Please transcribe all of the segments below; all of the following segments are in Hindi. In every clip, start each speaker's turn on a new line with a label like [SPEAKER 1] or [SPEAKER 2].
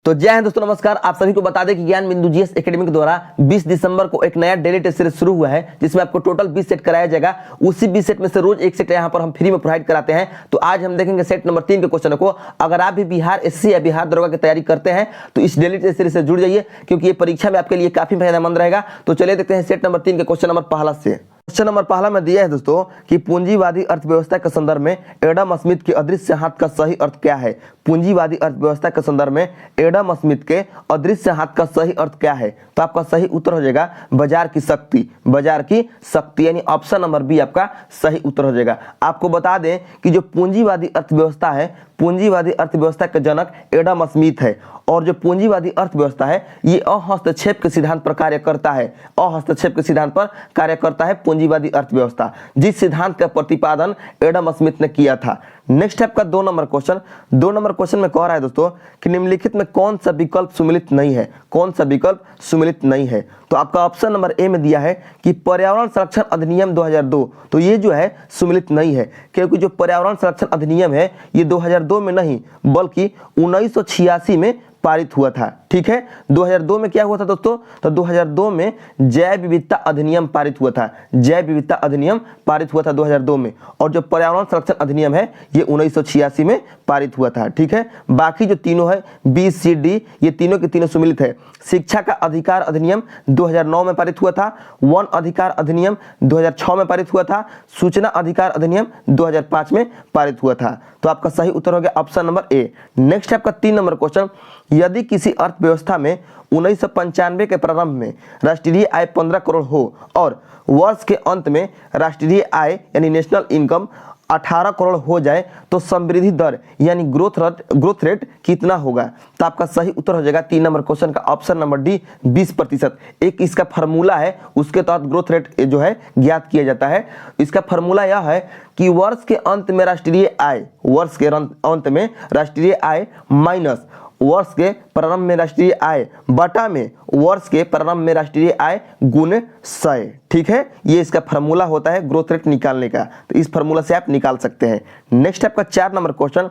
[SPEAKER 1] तो जय हिंद दोस्तों, नमस्कार। आप सभी को बता दें कि ज्ञान बिंदु जीएस एकेडमी के द्वारा 20 दिसंबर को एक नया डेली टेस्ट सीरीज शुरू हुआ है, जिसमें आपको टोटल 20 सेट कराया जाएगा। उसी 20 सेट में से रोज एक सेट यहाँ पर हम फ्री में प्रोवाइड कराते हैं। तो आज हम देखेंगे सेट नंबर 3 के क्वेश्चन को। अगर आप भी बिहार एसएससी या बिहार दरोगा की तैयारी करते हैं तो इस डेली टेस्ट सीरीज से जुड़ जाइए, क्योंकि ये परीक्षा में आपके लिए काफी फायदेमंद रहेगा। तो चलिए देखते हैं सेट नंबर 3 के क्वेश्चन नंबर पहला से। क्वेश्चन नंबर पहला में दिया है दोस्तों कि पूंजीवादी अर्थव्यवस्था के संदर्भ में एडम स्मिथ के अदृश्य हाथ का सही अर्थ क्या है। पूंजीवादी अर्थव्यवस्था के संदर्भ में एडम स्मिथ के अदृश्य हाथ का सही अर्थ क्या है। तो आपका सही उत्तर हो जाएगा बाजार की शक्ति। बाजार की शक्ति यानी ऑप्शन नंबर बी आपका सही उत्तर हो जाएगा। आपको बता दें कि जो पूंजीवादी अर्थव्यवस्था है, पूंजीवादी अर्थव्यवस्था के जनक एडम स्मिथ है। और जो पूंजीवादी अर्थव्यवस्था है ये अहस्तक्षेप के सिद्धांत पर कार्य करता है। अहस्तक्षेप के सिद्धांत पर कार्य करता है पूंजीवादी अर्थव्यवस्था, जिस सिद्धांत का प्रतिपादन एडम स्मिथ ने किया था। नेक्स्ट है आपका 2 नंबर क्वेश्चन। 2 नंबर क्वेश्चन में कह रहा है दोस्तों कि निम्नलिखित में कौन सा विकल्प सम्मिलित नहीं है। कौन सा विकल्प सम्मिलित नहीं है। तो आपका ऑप्शन नंबर ए में दिया है कि पर्यावरण संरक्षण अधिनियम 2002। तो ये जो है सम्मिलित नहीं है, क्योंकि जो पर्यावरण संरक्षण अधिनियम है ये 2002 में नहीं बल्कि 1986 में पारित हुआ था। ठीक है, 2002 में क्या हुआ था दोस्तों? तो 2002 में जैव विविधता अधिनियम पारित हुआ था। जैव विविधता अधिनियम पारित हुआ था 2002 में। और जो पर्यावरण संरक्षण अधिनियम है ये 1986 में पारित हुआ था। ठीक है, बाकी जो तीनों है बी सी डी ये तीनों के तीनों सम्मिलित है। शिक्षा का अधिकार अधिनियम 2009 में पारित हुआ था। वन अधिकार अधिनियम 2006 में पारित हुआ था। सूचना अधिकार अधिनियम 2005 में पारित हुआ था। तो आपका सही उत्तर हो गया ऑप्शन नंबर ए। नेक्स्ट आपका 3 नंबर क्वेश्चन। यदि किसी अर्थव्यवस्था में 1995 के प्रारंभ में राष्ट्रीय आय 15 करोड़ हो और वर्ष के अंत में राष्ट्रीय आय यानी नेशनल इनकम 18 करोड़ हो जाए तो समृद्धि दर यानी ग्रोथ रेट कितना होगा। तो आपका सही उत्तर हो जाएगा 3 नंबर क्वेश्चन का ऑप्शन नंबर डी 20%। एक इसका फार्मूला है, उसके तहत ग्रोथ रेट जो है ज्ञात किया जाता है। इसका फार्मूला यह है कि वर्ष के अंत में राष्ट्रीय आय, वर्ष के अंत में राष्ट्रीय आय माइनस वर्ष के प्रारंभ में राष्ट्रीय आय बटा में वर्ष के प्रारंभ में राष्ट्रीय आय गुण 100। ठीक है, ये इसका फार्मूला होता है ग्रोथ रेट निकालने का। तो इस फार्मूला से आप निकाल सकते हैं। नेक्स्ट आपका 4 नंबर क्वेश्चन।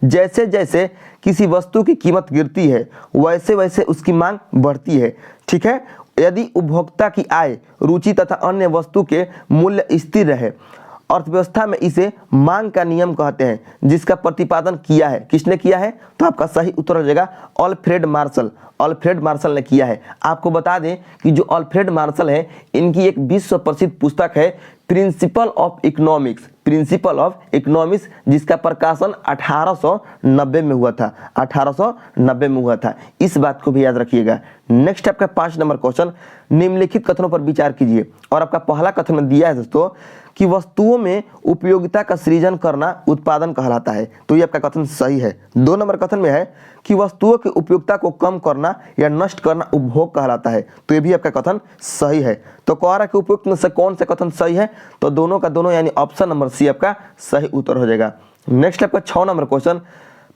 [SPEAKER 1] जैसे जैसे किसी वस्तु की कीमत गिरती है वैसे वैसे उसकी मांग बढ़ती है। ठीक है, यदि उपभोक्ता की आय, रुचि तथा अन्य वस्तु के मूल्य स्थिर रहे, अर्थव्यवस्था में इसे मांग का नियम कहते हैं, जिसका प्रतिपादन किया है। किसने किया है? तो आपका सही उत्तर हो जाएगा अल्फ्रेड मार्शल। अल्फ्रेड मार्शल ने किया है। आपको बता दें कि जो अल्फ्रेड मार्शल है इनकी एक विश्व प्रसिद्ध पुस्तक है principle of economics. Principle of economics, जिसका प्रकाशन 1890 में हुआ था। 1890 में हुआ था। इस बात को भी याद रखिएगा। नेक्स्ट आपका 5 नंबर क्वेश्चन। निम्नलिखित कथनों पर विचार कीजिए। और आपका पहला कथन में दिया है दोस्तों कि वस्तुओं में उपयोगिता का सृजन करना उत्पादन कहलाता है। तो ये आपका कथन सही है। 2 नंबर कथन में है कि वस्तुओं की उपयोगिता को कम करना या नष्ट करना उपभोग कहलाता है। तो ये भी आपका कथन सही है। तो कह रहा है कि उपयुक्त में से कौन सा कथन सही है? तो दोनों का दोनों यानी ऑप्शन नंबर सी आपका सही उत्तर हो जाएगा। नेक्स्ट आपका 6 नंबर क्वेश्चन।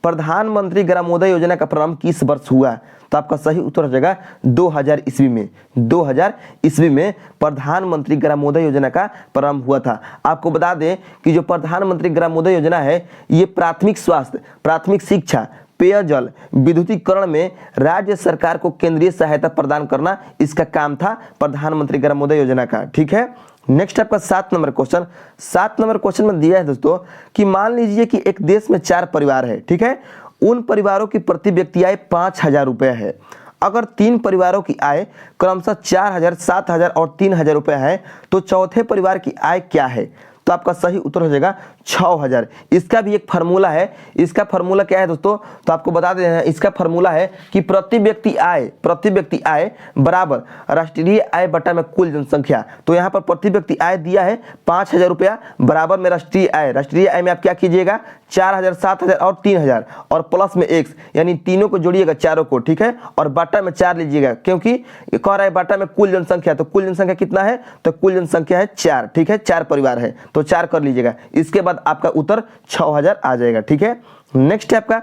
[SPEAKER 1] प्रधानमंत्री ग्रामोदय योजना का प्रारंभ किस वर्ष हुआ? तो आपका सही उत्तर हो जाएगा 2000 ईस्वी में। 2000 ईस्वी में प्रधानमंत्री ग्रामोदय योजना का प्रारंभ हुआ था। आपको बता दें कि जो प्रधानमंत्री ग्रामोदय योजना है ये प्राथमिक स्वास्थ्य, प्राथमिक शिक्षा, पेयजल, विद्युतीकरण में राज्य सरकार को केंद्रीय सहायता प्रदान करना इसका काम था प्रधानमंत्री ग्रामोदय योजना का। ठीक है, नेक्स्ट आपका 7 नंबर क्वेश्चन। 7 नंबर क्वेश्चन में दिया है दोस्तों कि मान लीजिए कि एक देश में 4 परिवार है। ठीक है, उन परिवारों की प्रति व्यक्ति आय 5000 रुपये है। अगर 3 परिवारों की आय क्रमशः 4000, 7000 और 3000 रुपये है तो चौथे परिवार की आय क्या है? तो आपका सही उत्तर हो जाएगा 6000। इसका भी एक फार्मूला है। इसका फार्मूला क्या है दोस्तों? तो आपको बता देते हैं। इसका फार्मूला है कि प्रति व्यक्ति आय बराबर राष्ट्रीय आय बटा में कुल जनसंख्या। तो यहाँ पर प्रति व्यक्ति आय दिया है 5000 रुपया बराबर में राष्ट्रीय आय। राष्ट्रीय आय में आप क्या कीजिएगा 4000, 7000 और 3000 और प्लस में x यानी तीनों को जोड़िएगा, चारों को। ठीक है, और बटा में 4 लीजिएगा, क्योंकि कह रहा है बटा में कुल जनसंख्या। तो कुल जनसंख्या कितना है? तो कुल जनसंख्या है 4। ठीक है, 4 परिवार है तो 4 कर लीजिएगा। इसके बाद आपका उत्तर 6000 आ जाएगा। ठीक है, नेक्स्ट है आपका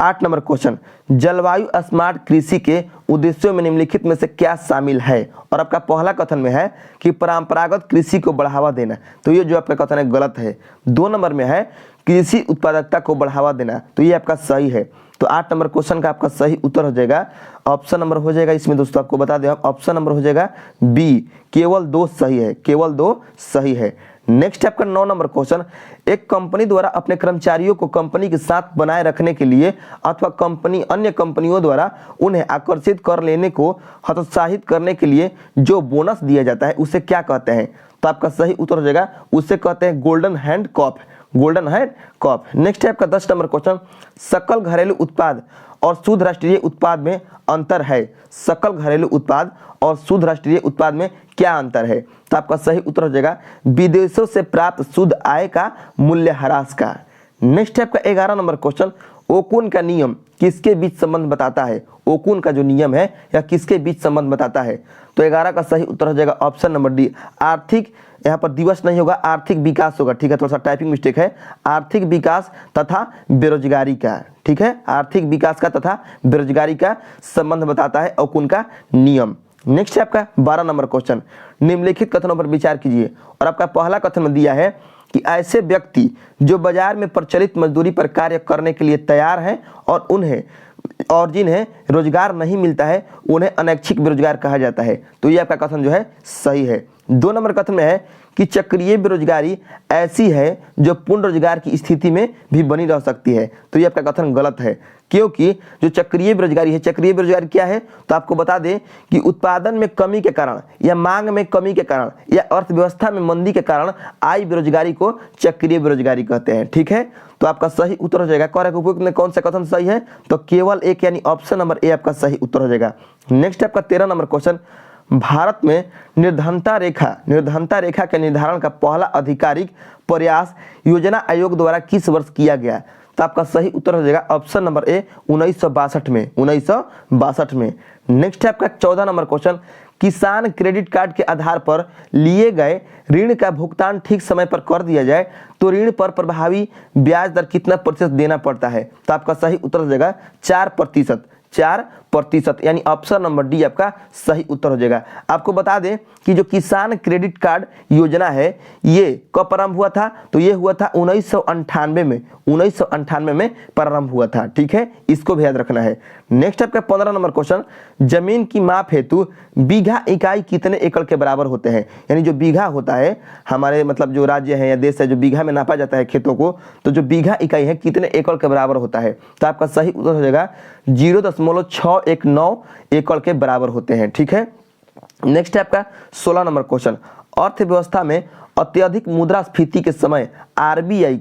[SPEAKER 1] 8 नंबर क्वेश्चन। जलवायु स्मार्ट कृषि के उद्देश्यों में निम्नलिखित में से क्या शामिल है? और आपका पहला कथन में है कि परंपरागत कृषि को बढ़ावा देना। तो ये जो आपका कथन है गलत है। 2 नंबर में है कृषि उत्पादकता को बढ़ावा देना। तो ये आपका सही है। तो 8 नंबर क्वेश्चन का आपका सही उत्तर हो जाएगा ऑप्शन नंबर हो जाएगा इसमें दोस्तों, आपको बता दें ऑप्शन नंबर हो जाएगा बी, केवल 2 सही है, केवल 2 सही है। नेक्स्ट आपका 9 नंबर क्वेश्चन, एक कंपनी द्वारा अपने कर्मचारियों को कंपनी के साथ बनाए रखने के लिए अथवा कंपनी अन्य कंपनियों द्वारा उन्हें आकर्षित कर लेने को हतोत्साहित करने के लिए जो बोनस दिया जाता है उसे क्या कहते हैं? तो आपका सही उत्तर हो जाएगा उसे कहते हैं golden hand cop, golden hand cop. Next है आपका 10 नंबर क्वेश्चन, सकल घरेलू उत्पाद और शुद्ध राष्ट्रीय उत्पाद में अंतर है। सकल घरेलू उत्पाद और शुद्ध राष्ट्रीय उत्पाद में क्या अंतर है? तो आपका सही उत्तर हो जाएगा विदेशों से प्राप्त शुद्ध आय का मूल्यह्रास का। नेक्स्ट है आपका 11 नंबर क्वेश्चन, ओकुन का नियम किसके बीच संबंध बताता है? ओकुन का जो नियम है या किसके बीच संबंध बताता है? तो 11 का सही उत्तर हो जाएगा ऑप्शन नंबर डी, आर्थिक, यहाँ पर दिवस नहीं होगा, आर्थिक विकास होगा, ठीक है, थोड़ा सा टाइपिंग मिस्टेक है, आर्थिक विकास तथा बेरोजगारी का, ठीक है, आर्थिक विकास का तथा बेरोजगारी का संबंध बताता है ओकुन का नियम। नेक्स्ट है आपका 12 नंबर क्वेश्चन, निम्नलिखित कथनों पर विचार कीजिए। और आपका पहला कथन में दिया है कि ऐसे व्यक्ति जो बाजार में प्रचलित मजदूरी पर कार्य करने के लिए तैयार हैं और जिन्हें रोजगार नहीं मिलता है उन्हें अनैच्छिक बेरोजगार कहा जाता है। तो ये आपका कथन जो है सही है। 2 नंबर कथन में है कि चक्रीय बेरोजगारी ऐसी है जो पूर्ण रोजगार की स्थिति में भी बनी रह सकती है। तो ये आपका कथन गलत है, क्योंकि जो चक्रीय बेरोजगारी है, चक्रीय बेरोजगारी क्या है? तो आपको बता दें कि उत्पादन में कमी के कारण या मांग में कमी के कारण या अर्थव्यवस्था में मंदी के कारण आई बेरोजगारी को चक्रीय बेरोजगारी कहते हैं, ठीक है। तो आपका सही उत्तर हो जाएगा कारक उपयुक्त में कौन सा कथन सही है? तो केवल एक, यानी ऑप्शन नंबर ए आपका सही उत्तर हो जाएगा। नेक्स्ट आपका 13 नंबर क्वेश्चन, भारत में निर्धनता रेखा के निर्धारण का पहला आधिकारिक प्रयास योजना आयोग द्वारा किस वर्ष किया गया? तो आपका सही उत्तर हो जाएगा ऑप्शन नंबर ए 1962 में, 1962 में। नेक्स्ट है आपका 14 नंबर क्वेश्चन, किसान क्रेडिट कार्ड के आधार पर लिए गए ऋण का भुगतान ठीक समय पर कर दिया जाए तो ऋण पर प्रभावी ब्याज दर कितना प्रतिशत देना पड़ता है? तो आपका सही उत्तर हो जाएगा 4%, 4%, यानी ऑप्शन नंबर डी आपका सही उत्तर हो जाएगा। आपको बता दें कि जो किसान क्रेडिट कार्ड योजना है ये कब प्रारंभ हुआ था? तो ये हुआ था 1998 में, 1998 में प्रारंभ हुआ था, ठीक है, इसको भी याद रखना है। नेक्स्ट आपका 15 नंबर क्वेश्चन, जमीन की माप हेतु बीघा इकाई कितने एकड़ के बराबर होते हैं? यानी जो बीघा होता है हमारे मतलब जो राज्य है या देश है, जो बीघा में नापा जाता है खेतों को, तो जो बीघा इकाई है कितने एकड़ के बराबर होता है? तो आपका सही उत्तर हो जाएगा 0.619 एकड़ के बराबर होते हैं, ठीक है। नेक्स्ट है आपका 16 नंबर क्वेश्चन, अर्थव्यवस्था में अत्यधिक मुद्रास्फीति के समय आरबीआई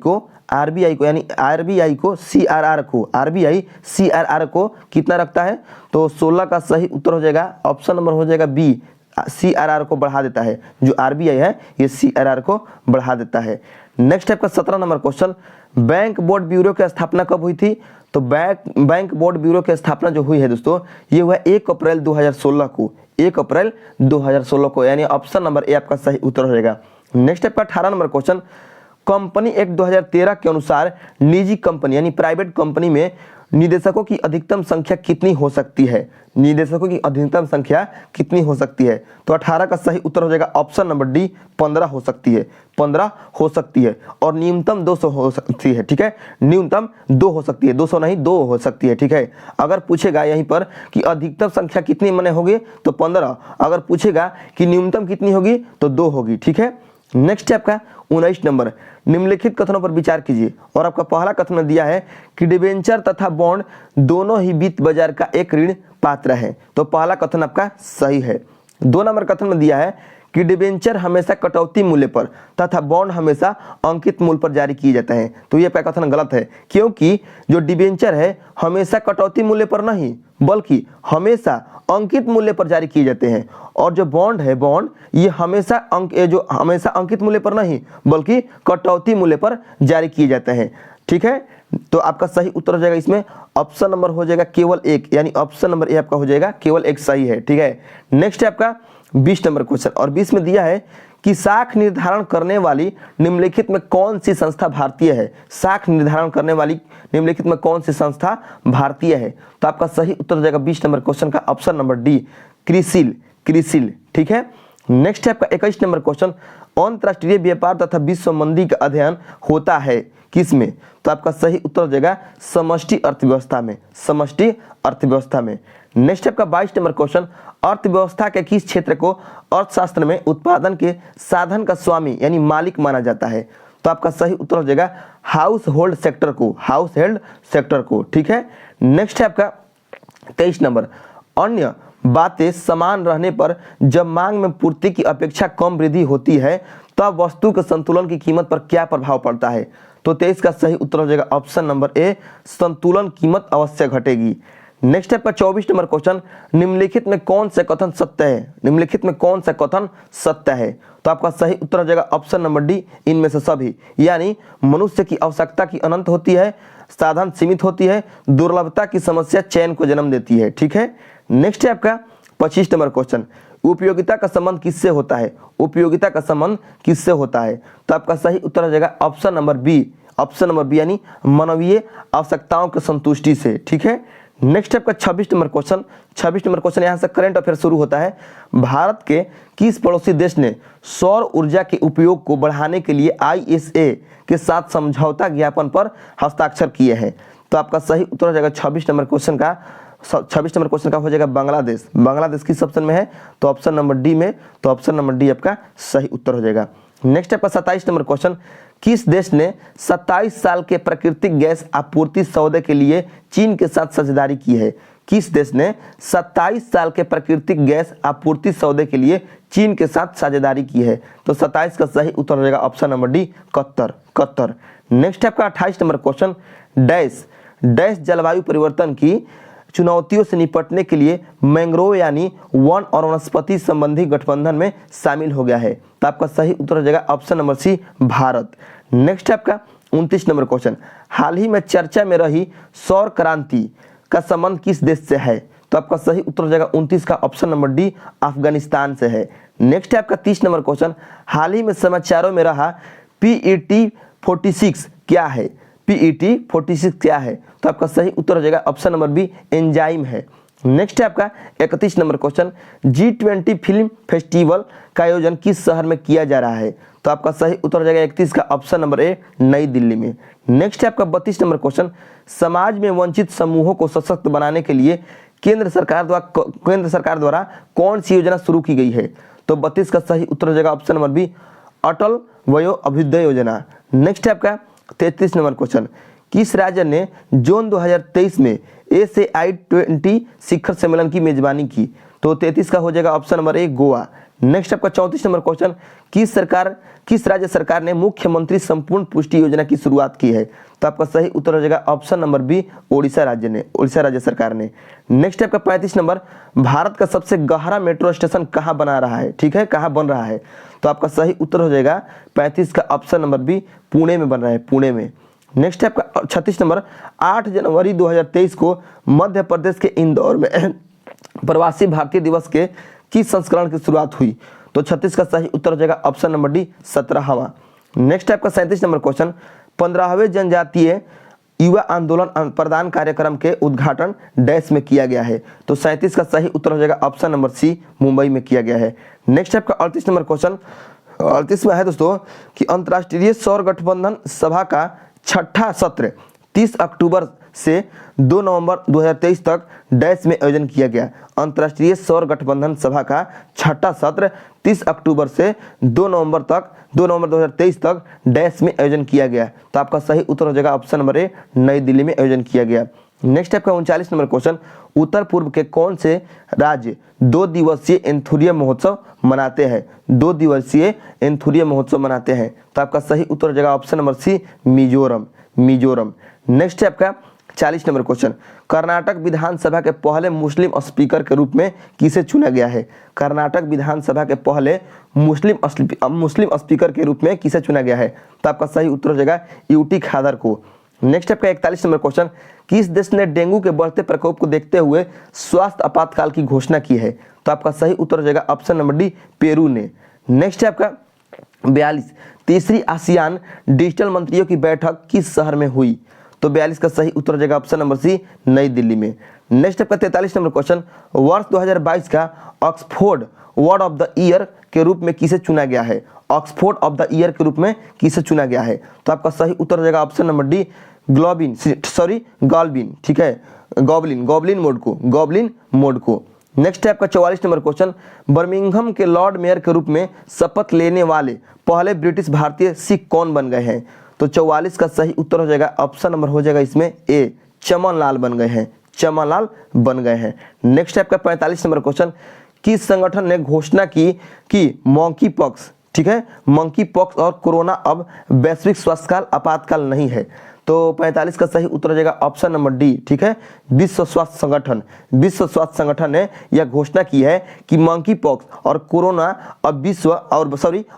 [SPEAKER 1] को सीआरआर को कितना रखता है? तो 16 का सही उत्तर हो जाएगा ऑप्शन नंबर हो जाएगा बी, सीआरआर को बढ़ा देता है। जो आरबीआई है ये सीआरआर को बढ़ा देता है। नेक्स्ट आपका 17 number question, bank board bureau की स्थापना कब हुई थी? तो बैंक बोर्ड ब्यूरो की स्थापना जो हुई है दोस्तों ये हुआ 1 अप्रैल 2016 को, 1 अप्रैल 2016 को, यानी ऑप्शन नंबर ए आपका सही उत्तर हो जाएगा। नेक्स्ट आपका 18 नंबर क्वेश्चन, कंपनी एक्ट 2013 के अनुसार निजी कंपनी यानी प्राइवेट कंपनी में निदेशकों की अधिकतम संख्या कितनी हो सकती है? निदेशकों की अधिकतम संख्या कितनी हो सकती है? तो 18 का सही उत्तर हो जाएगा ऑप्शन नंबर डी, 15 हो सकती है, 15 हो सकती है, और न्यूनतम 200 हो सकती है, ठीक है, न्यूनतम 2 हो सकती है, 200 नहीं 2 हो सकती है, ठीक है। अगर पूछेगा यहीं पर कि अधिकतम संख्या कितनी मने होगी तो 15, अगर पूछेगा कि न्यूनतम कितनी होगी तो 2 होगी, ठीक है। नेक्स्ट है आपका 19 नंबर, निम्नलिखित कथनों पर विचार कीजिए। और आपका पहला कथन दिया है कि डिबेंचर तथा बॉन्ड दोनों ही वित्त बाजार का एक ऋण पात्र है। तो पहला कथन आपका सही है। 2 नंबर कथन में दिया है कि डिबेंचर हमेशा कटौती मूल्य पर तथा बॉन्ड हमेशा अंकित मूल्य पर जारी किए जाते हैं। तो ये कथन गलत है, क्योंकि जो डिबेंचर है हमेशा कटौती मूल्य पर नहीं बल्कि हमेशा अंकित मूल्य पर जारी किए जाते हैं, और जो बॉन्ड है बॉन्ड ये हमेशा अंकित मूल्य पर नहीं बल्कि कटौती मूल्य पर जारी किए जाते हैं, ठीक है। तो आपका सही उत्तर हो जाएगा इसमें ऑप्शन नंबर हो जाएगा केवल 1, यानी ऑप्शन नंबर ए आपका हो जाएगा केवल 1 सही है, ठीक है। नेक्स्ट है आपका 20 नंबर क्वेश्चन, और 20 में दिया है कि साख निर्धारण करने वाली निम्नलिखित में कौन सी संस्था भारतीय है? साख निर्धारण करने वाली निम्नलिखित में कौन सी संस्था भारतीय है? तो आपका सही उत्तर हो जाएगा 20 नंबर क्वेश्चन का ऑप्शन नंबर डी, क्रिसिल, ठीक है। नेक्स्ट है आपका 21 नंबर क्वेश्चन, अंतरराष्ट्रीय व्यापार तथा विश्व मंदी का अध्ययन होता है किस में? तो आपका सही उत्तर हो जाएगा समष्टि अर्थव्यवस्था में, समष्टि अर्थव्यवस्था में। नेक्स्ट आपका 22 नंबर क्वेश्चन, अर्थव्यवस्था के किस क्षेत्र को अर्थशास्त्र में उत्पादन के साधन का स्वामी यानी मालिक माना जाता है? तो आपका सही उत्तर हो जाएगा हाउस होल्ड सेक्टर को, हाउस होल्ड सेक्टर को, ठीक है। नेक्स्ट है आपका 23 नंबर, अन्य बातें समान रहने पर जब मांग में पूर्ति की अपेक्षा कम वृद्धि होती है तब वस्तु के संतुलन की कीमत पर क्या प्रभाव पड़ता है? तो 23 का सही उत्तर हो जाएगा ऑप्शन नंबर ए, संतुलन कीमत अवश्य घटेगी। नेक्स्ट है 24 नंबर क्वेश्चन, निम्नलिखित में कौन सा कथन सत्य है? निम्नलिखित में कौन सा कथन सत्य है? तो आपका सही उत्तर हो जाएगा ऑप्शन नंबर डी, इनमें से सभी। यानी मनुष्य की आवश्यकता की अनंत होती है, साधन सीमित होती है, दुर्लभता की समस्या चयन को जन्म देती है, ठीक है। नेक्स्ट है आपका 25 नंबर क्वेश्चन, उपयोगिता का संबंध किससे होता है? उपयोगिता का संबंध किससे होता है? तो आपका सही उत्तर हो जाएगा option number B, option number B यानी मानवीय आवश्यकताओं की संतुष्टि से, ठीक है। नेक्स्ट आपका 26 नंबर क्वेश्चन, 26 नंबर क्वेश्चन यहाँ से करंट अफेयर शुरू होता है। भारत के किस पड़ोसी देश ने सौर ऊर्जा के उपयोग को बढ़ाने के लिए ISA के साथ समझौता ज्ञापन पर हस्ताक्षर किए हैं? तो आपका सही उत्तर हो जाएगा 26 नंबर क्वेश्चन का हो जाएगा बांग्लादेश। बांग्लादेश किस ऑप्शन में है? तो ऑप्शन नंबर डी में, तो ऑप्शन नंबर डी आपका सही उत्तर हो जाएगा। नेक्स्ट आपका 27 नंबर क्वेश्चन, किस देश ने 27 साल के प्राकृतिक गैस आपूर्ति सौदे के लिए चीन के साथ साझेदारी की है? किस देश ने 27 साल के प्राकृतिक गैस आपूर्ति सौदे के लिए चीन के साथ साझेदारी की है? तो 27 का सही उत्तर हो जाएगा option number D, Qatar. Next आपका 28 नंबर क्वेश्चन, डैश जलवायु परिवर्तन की चुनौतियों से निपटने के लिए मैंग्रोव यानी वन और वनस्पति संबंधी गठबंधन में शामिल हो गया है? तो आपका सही उत्तर हो जाएगा option number C, Bharat. Next आपका 29 नंबर क्वेश्चन, हाल ही में चर्चा में रही सौर क्रांति का संबंध किस देश से है? तो आपका सही उत्तर हो जाएगा 29 का ऑप्शन नंबर डी, अफगानिस्तान से है। नेक्स्ट है आपका 30 नंबर क्वेश्चन, हाल ही में समाचारों में रहा PET 46 क्या है? PET 46 क्या है? तो आपका सही उत्तर हो जाएगा ऑप्शन नंबर बी, एंजाइम है। नेक्स्ट है आपका 31 number question, G20 film festival का आयोजन किस शहर में किया जा रहा है? तो आपका सही उत्तर हो जाएगा 31 का ऑप्शन नंबर ए, नई दिल्ली में। नेक्स्ट है आपका 32 नंबर क्वेश्चन, समाज में वंचित समूहों को सशक्त बनाने के लिए केंद्र सरकार द्वारा कौन सी योजना शुरू की गई है? तो 32 का सही उत्तर हो जाएगा ऑप्शन नंबर बी, अटल वयो अभ्युदय योजना। नेक्स्ट है आपका 33 नंबर क्वेश्चन, किस राज्य ने जून 2023 में ASEAN शिखर सम्मेलन की मेजबानी की? तो 33 का हो जाएगा option number A, Goa. Next आपका 34 नंबर क्वेश्चन, किस राज्य सरकार ने मुख्यमंत्री संपूर्ण पुष्टि योजना की शुरुआत की है? तो आपका सही उत्तर हो जाएगा ऑप्शन नंबर बी, ओडिशा राज्य सरकार ने। नेक्स्ट आपका 35 नंबर, भारत का सबसे गहरा मेट्रो स्टेशन कहाँ बना रहा है? ठीक है, कहाँ बन रहा है? तो आपका सही उत्तर हो जाएगा 35 का ऑप्शन नंबर बी, पुणे में बन रहा है, पुणे में। नेक्स्ट है आपका 36 नंबर, 8 जनवरी 2023 को मध्य प्रदेश के इंदौर में प्रवासी भारतीय दिवस के किस संस्करण की शुरुआत हुई? तो 36 का सही उत्तर हो जाएगा ऑप्शन नंबर डी, 17वां। नेक्स्ट है आपका 37 नंबर क्वेश्चन, 15वें जनजातीय युवा आंदोलन प्रदान कार्यक्रम के उद्घाटन डैश में किया गया है? तो 37 का सही उत्तर हो जाएगा ऑप्शन नंबर सी, मुंबई में किया गया है। नेक्स्ट आपका 38 नंबर क्वेश्चन, 38 में है दोस्तों कि अंतर्राष्ट्रीय सौर गठबंधन सभा का 6ठा सत्र 30 अक्टूबर से 2 नवंबर 2023 तक डैश में आयोजन किया गया। अंतर्राष्ट्रीय सौर गठबंधन सभा का 6ठा सत्र 30 अक्टूबर से 2 नवंबर 2023 तक डैश में आयोजन किया गया। तो आपका सही उत्तर हो जाएगा ऑप्शन नंबर ए, नई दिल्ली में आयोजन किया गया। नेक्स्ट आपका 39 नंबर क्वेश्चन, उत्तर पूर्व के कौन से राज्य 2 दिवसीय एंथुरियम महोत्सव मनाते हैं? 2 दिवसीय एंथुरियम महोत्सव मनाते हैं। तो आपका सही उत्तर हो जाएगा option number C, Mizoram. Next है आपका 40 नंबर क्वेश्चन, कर्नाटक विधानसभा के पहले मुस्लिम स्पीकर के रूप में किसे चुना गया है? कर्नाटक विधानसभा के पहले मुस्लिम स्पीकर के रूप में किसे चुना गया है? तो आपका सही उत्तर हो जाएगा यूटी खादर को। नेक्स्ट आपका 41 नंबर क्वेश्चन, किस देश ने डेंगू के बढ़ते प्रकोप को देखते हुए स्वास्थ्य आपातकाल की घोषणा की है? तो आपका सही उत्तर हो जाएगा ऑप्शन नंबर डी, पेरू ने। नेक्स्ट है आपका 42, तीसरी आसियान डिजिटल मंत्रियों की बैठक किस शहर में हुई? तो 42 का सही उत्तर हो जाएगा ऑप्शन नंबर सी, नई दिल्ली में। नेक्स्ट आपका 43 नंबर क्वेश्चन, वर्ष 2022 का Oxford word of the year के रूप में किसे चुना गया है? ऑक्सफोर्ड ऑफ द ईयर के रूप में किसे चुना गया है? तो आपका सही उत्तर हो जाएगा ऑप्शन नंबर डी, गॉल्बिन, ठीक है, गॉबलिन मोड को। नेक्स्ट है आपका 44 नंबर क्वेश्चन, बर्मिंघम के लॉर्ड मेयर के रूप में शपथ लेने वाले पहले ब्रिटिश भारतीय सिख कौन बन गए हैं? तो 44 का सही उत्तर हो जाएगा ऑप्शन नंबर हो जाएगा इसमें ए, चमनलाल बन गए हैं। नेक्स्ट है आपका 45 नंबर क्वेश्चन, किस संगठन ने घोषणा की कि मंकी पॉक्स, ठीक है, मंकी पॉक्स और कोरोना अब वैश्विक स्वास्थ्य काल आपातकाल नहीं है? तो 45 का सही उत्तर हो जाएगा ऑप्शन नंबर डी, ठीक है, विश्व स्वास्थ्य संगठन ने यह घोषणा की है कि मंकी पॉक्स और कोरोना अब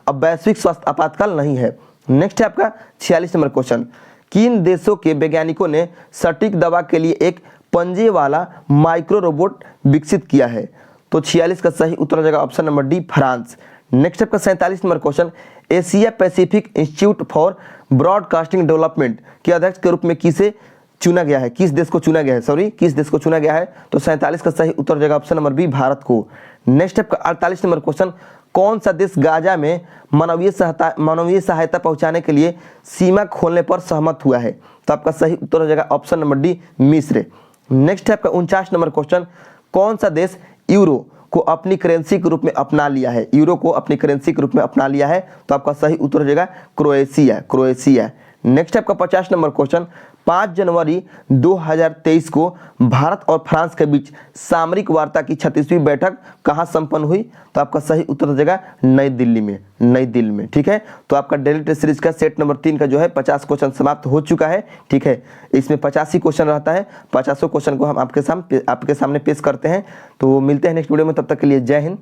[SPEAKER 1] वैश्विक स्वास्थ्य आपातकाल नहीं है। नेक्स्ट है आपका 46 नंबर क्वेश्चन, किन देशों के वैज्ञानिकों ने सटीक दवा के लिए एक पंजे वाला माइक्रो रोबोट विकसित किया है? तो 46 का सही उत्तर हो जाएगा option number D, France. Next आपका 47 number question, Asia Pacific institute for broadcasting development के अध्यक्ष के रूप में किस देश को चुना गया है? तो 47 का सही उत्तर हो जाएगा ऑप्शन नंबर बी, भारत को। नेक्स्ट आपका 48 नंबर क्वेश्चन, कौन सा देश गाजा में मानवीय सहायता पहुंचाने के लिए सीमा खोलने पर सहमत हुआ है? तो आपका सही उत्तर हो जाएगा ऑप्शन नंबर डी, मिस्र। नेक्स्ट है आपका 49 नंबर क्वेश्चन, कौन सा देश यूरो को अपनी करेंसी के रूप में अपना लिया है? तो आपका सही उत्तर हो जाएगा क्रोएशिया। नेक्स्ट आपका 50 नंबर क्वेश्चन, 5 जनवरी 2023 को भारत और फ्रांस के बीच सामरिक वार्ता की 36वीं बैठक कहां संपन्न हुई? तो आपका सही उत्तर हो जाएगा नई दिल्ली में, ठीक है। तो आपका डेली टेस्ट सीरीज का सेट नंबर 3 का जो है 50 क्वेश्चन समाप्त हो चुका है, ठीक है। इसमें 85 क्वेश्चन रहता है, 50 क्वेश्चन को हम आपके सामने पेश करते हैं। तो मिलते हैं नेक्स्ट वीडियो में, तब तक के लिए जय हिंद।